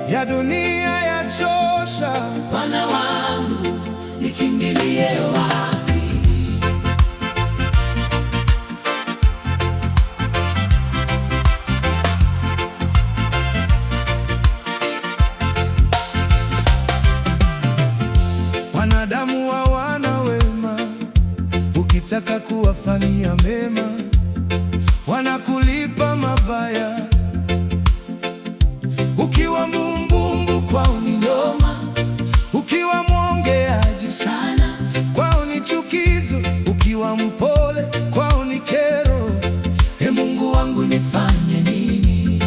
ya dunia yachosha. Bwana wangu nikimbilie wapi? Wanadamu hawana wema, ukitaka kuwafanyia mema wanakulipa mabaya. Ukiwa mumbumbu kwao ni noma, ukiwa mwongeaji sana kwao ni chukizo, ukiwa mpole kwao ni kero. E Mungu wangu nifanye nini?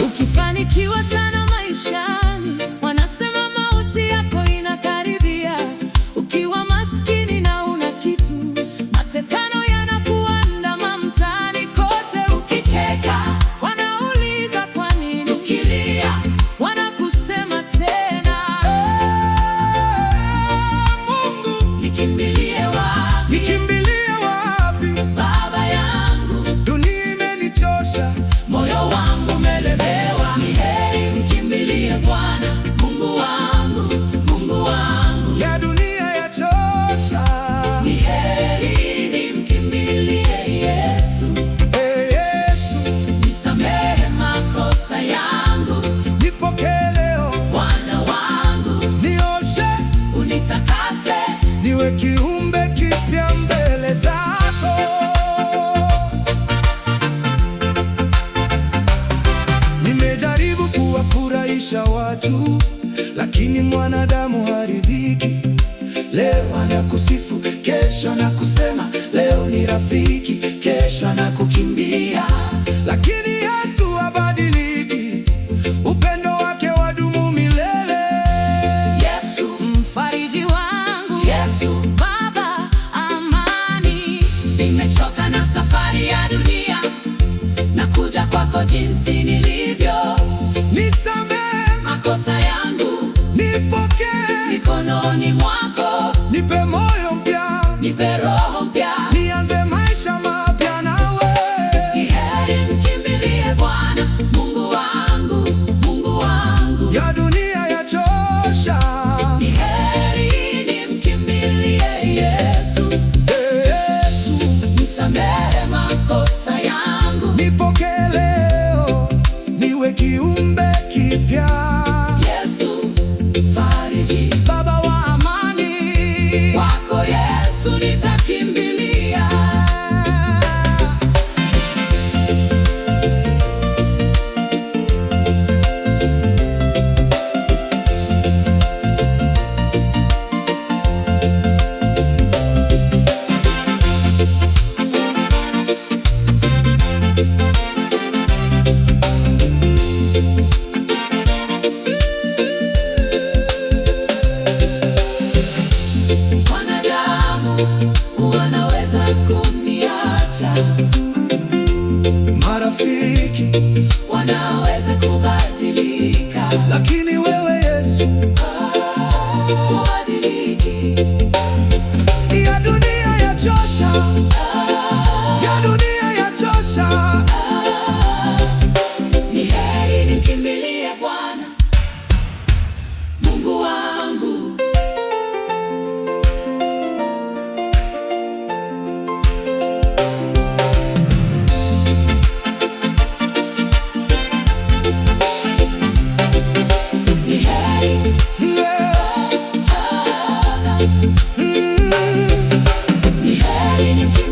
Ukifanikiwa sana maishani wanasema mauti yako inakaribia. Ukiwa maskini na una kitu, matetano yanakuandama mtaani kote. Ukicheka wanauliza kwa nini, ukilia wanakusema tena. Mungu Nikimbilie wapi? nikimbilie wapi? Baba yangu, Dunia imenichosha, moyo wangu umelemewa. Ni heri nikimbilie Bwana Mungu wangu, Mungu wangu. ya dunia yachosha. Ni heri nimkimbilie Yesu. Ee Yesu, Nisamehe makosa yangu, nipokee leo, Bwana wangu. nioshe, Unitakase, niwe kiumbe kipya mbele zako. Nimejaribu kuwafurahisha watu, lakini mwanadamu haridhiki. Leo anakusifu, kesho anakusema. Leo ni rafiki, kesho anakukimbia. Lakini Yesu habadiliki, upendo wake wadumu milele. Yesu mfariji wangu, Yesu Baba amani. Nimechoka na safari ya dunia, nakuja kwako jinsi nilivyo. Nisamehe Makosa yangu nipokee, mikononi mwako. nipe moyo mpya, Nipe roho mpya. nianze maisha mapya nawe. Ni heri nikimbilie Bwana Mungu wangu, Mungu wangu. Ya dunia yachosha. Ni heri nimkimbilie Yesu. Ee Yesu, Nisamehe makosa yangu, nipokee leo, niwe kiumbe kipya. Yesu fariji, Baba wa amani, kwako Yesu nitakimbilia. Wanadamu wanaweza kuniacha, marafiki, wanaweza kubadilika, lakini wewe Yesu, hubadiliki. ya dunia yachosha. Ya dunia yachosha. Ni heri nikimbilie Bwana Mungu wangu. Ni heri, Leo, ni heri nikimbilie